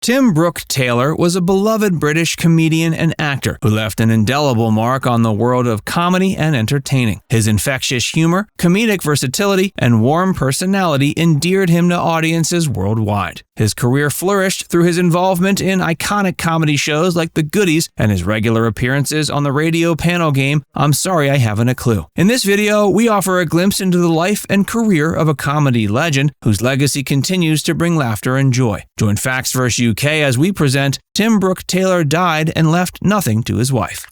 Tim Brooke-Taylor was a beloved British comedian and actor who left an indelible mark on the world of comedy and entertaining. His infectious humor, comedic versatility, and warm personality endeared him to audiences worldwide. His career flourished through his involvement in iconic comedy shows like The Goodies and his regular appearances on the radio panel game I'm Sorry I Haven't a Clue. In this video, we offer a glimpse into the life and career of a comedy legend whose legacy continues to bring laughter and joy. Join Facts vs. UK as we present Tim Brooke-Taylor died and left nothing to his wife.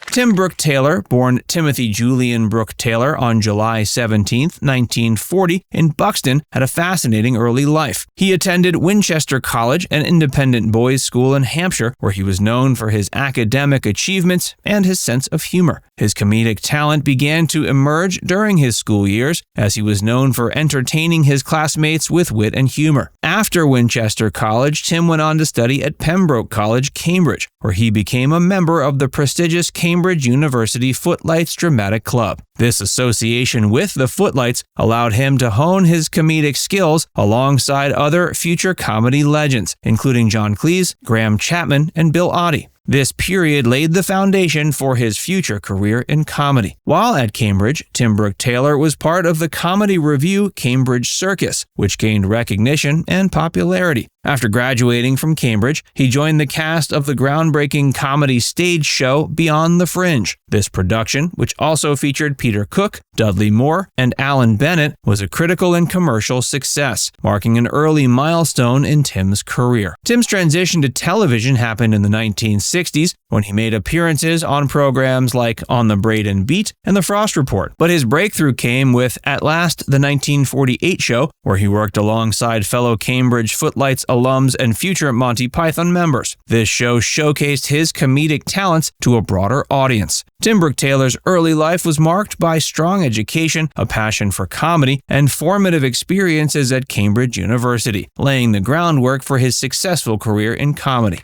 Tim Brooke-Taylor, born Timothy Julian Brooke-Taylor on July 17, 1940, in Buxton, had a fascinating early life. He attended Winchester College, an independent boys' school in Hampshire, where he was known for his academic achievements and his sense of humor. His comedic talent began to emerge during his school years, as he was known for entertaining his classmates with wit and humor. After Winchester College, Tim went on to study at Pembroke College, Cambridge, where he became a member of the prestigious Cambridge University Footlights Dramatic Club. This association with the Footlights allowed him to hone his comedic skills alongside other future comedy legends, including John Cleese, Graeme Chapman, and Bill Oddie. This period laid the foundation for his future career in comedy. While at Cambridge, Tim Brooke-Taylor was part of the comedy revue Cambridge Circus, which gained recognition and popularity. After graduating from Cambridge, he joined the cast of the groundbreaking comedy stage show Beyond the Fringe. This production, which also featured Peter Cook, Dudley Moore, and Alan Bennett, was a critical and commercial success, marking an early milestone in Tim's career. Tim's transition to television happened in the 1960s when he made appearances on programs like On the Braden Beat and The Frost Report. But his breakthrough came with At Last, the 1948 show, where he worked alongside fellow Cambridge Footlights alums and future Monty Python members. This show showcased his comedic talents to a broader audience. Tim Brooke-Taylor's early life was marked by strong education, a passion for comedy, and formative experiences at Cambridge University, laying the groundwork for his successful career in comedy.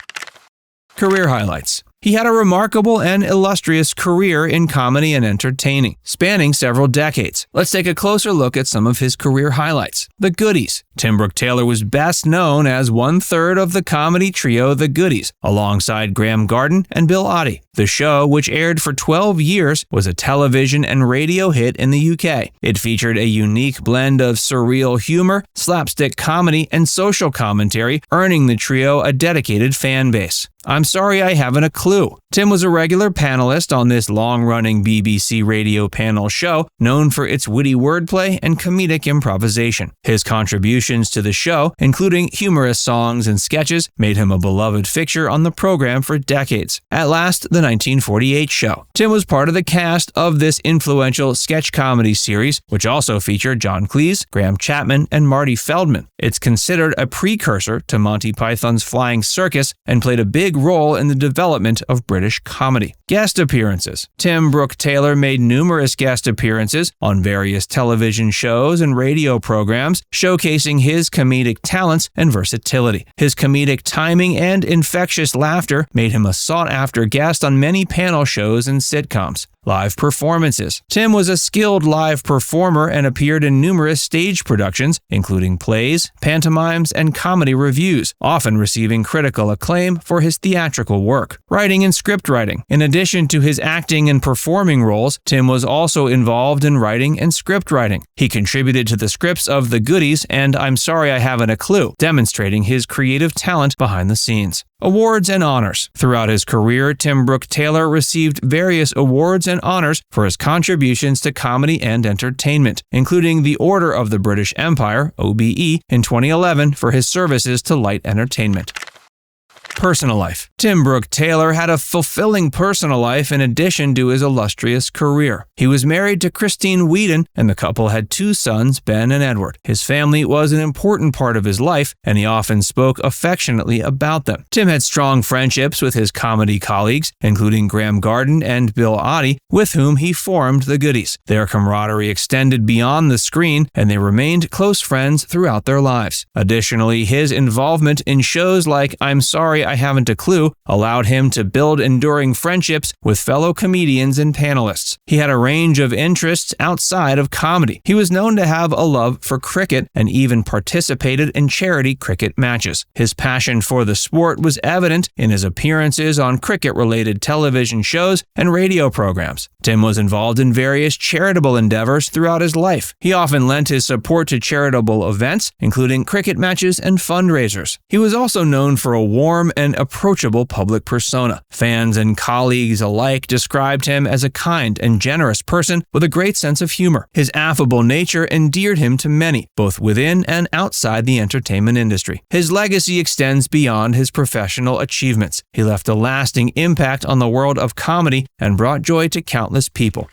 Career highlights. He had a remarkable and illustrious career in comedy and entertaining, spanning several decades. Let's take a closer look at some of his career highlights. The Goodies. Tim Brooke-Taylor was best known as one-third of the comedy trio The Goodies, alongside Graeme Garden and Bill Oddie. The show, which aired for 12 years, was a television and radio hit in the UK. It featured a unique blend of surreal humor, slapstick comedy, and social commentary, earning the trio a dedicated fan base. I'm Sorry I Haven't a Clue. Tim was a regular panelist on this long-running BBC radio panel show, known for its witty wordplay and comedic improvisation. His contributions to the show, including humorous songs and sketches, made him a beloved fixture on the program for decades. At Last, the 1948 show. Tim was part of the cast of this influential sketch comedy series, which also featured John Cleese, Graeme Chapman, and Marty Feldman. It's considered a precursor to Monty Python's Flying Circus and played a big role in the development of British comedy. Guest appearances. Tim Brooke-Taylor made numerous guest appearances on various television shows and radio programs, showcasing his comedic talents and versatility. His comedic timing and infectious laughter made him a sought-after guest on many panel shows and sitcoms. Live performances. Tim was a skilled live performer and appeared in numerous stage productions, including plays, pantomimes, and comedy revues, often receiving critical acclaim for his theatrical work. Writing and script writing. In addition to his acting and performing roles, Tim was also involved in writing and script writing. He contributed to the scripts of The Goodies and I'm Sorry I Haven't a Clue, demonstrating his creative talent behind the scenes. Awards and honors. Throughout his career, Tim Brooke-Taylor received various awards and honors for his contributions to comedy and entertainment, including the Order of the British Empire, OBE, in 2011 for his services to light entertainment. Personal life. Tim Brooke-Taylor had a fulfilling personal life in addition to his illustrious career. He was married to Christine Whedon, and the couple had 2 sons, Ben and Edward. His family was an important part of his life, and he often spoke affectionately about them. Tim had strong friendships with his comedy colleagues, including Graeme Garden and Bill Oddie, with whom he formed The Goodies. Their camaraderie extended beyond the screen, and they remained close friends throughout their lives. Additionally, his involvement in shows like I'm Sorry I Haven't a Clue allowed him to build enduring friendships with fellow comedians and panelists. He had a range of interests outside of comedy. He was known to have a love for cricket and even participated in charity cricket matches. His passion for the sport was evident in his appearances on cricket-related television shows and radio programs. Tim was involved in various charitable endeavors throughout his life. He often lent his support to charitable events, including cricket matches and fundraisers. He was also known for a warm and approachable public persona. Fans and colleagues alike described him as a kind and generous person with a great sense of humor. His affable nature endeared him to many, both within and outside the entertainment industry. His legacy extends beyond his professional achievements. He left a lasting impact on the world of comedy and brought joy to countless people.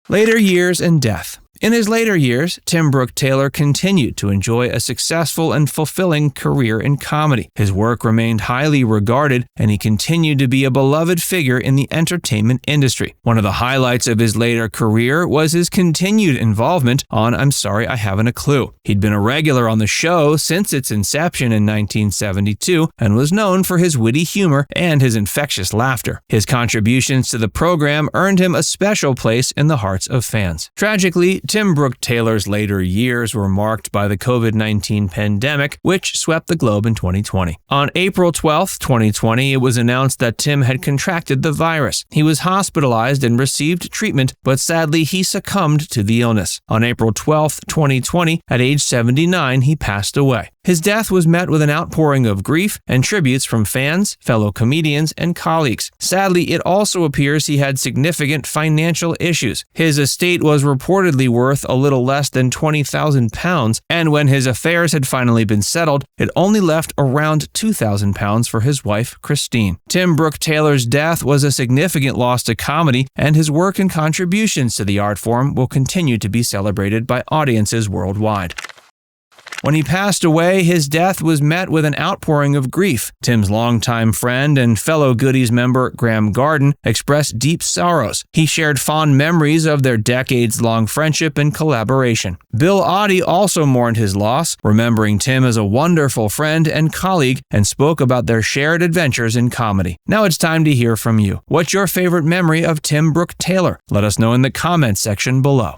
Later years and death. In his later years, Tim Brooke-Taylor continued to enjoy a successful and fulfilling career in comedy. His work remained highly regarded, and he continued to be a beloved figure in the entertainment industry. One of the highlights of his later career was his continued involvement on I'm Sorry I Haven't a Clue. He'd been a regular on the show since its inception in 1972 and was known for his witty humor and his infectious laughter. His contributions to the program earned him a special place in the hearts of fans. Tragically, Tim Brooke-Taylor's later years were marked by the COVID-19 pandemic, which swept the globe in 2020. On April 12, 2020, it was announced that Tim had contracted the virus. He was hospitalized and received treatment, but sadly he succumbed to the illness. On April 12, 2020, at age 79, he passed away. His death was met with an outpouring of grief and tributes from fans, fellow comedians, and colleagues. Sadly, it also appears he had significant financial issues. His estate was reportedly worth a little less than £20,000, and when his affairs had finally been settled, it only left around £2,000 for his wife, Christine. Tim Brooke-Taylor's death was a significant loss to comedy, and his work and contributions to the art form will continue to be celebrated by audiences worldwide. When he passed away, his death was met with an outpouring of grief. Tim's longtime friend and fellow Goodies member Graeme expressed deep sorrows. He shared fond memories of their decades-long friendship and collaboration. Bill Oddie also mourned his loss, remembering Tim as a wonderful friend and colleague, and spoke about their shared adventures in comedy. Now it's time to hear from you. What's your favorite memory of Tim Brooke-Taylor? Let us know in the comments section below.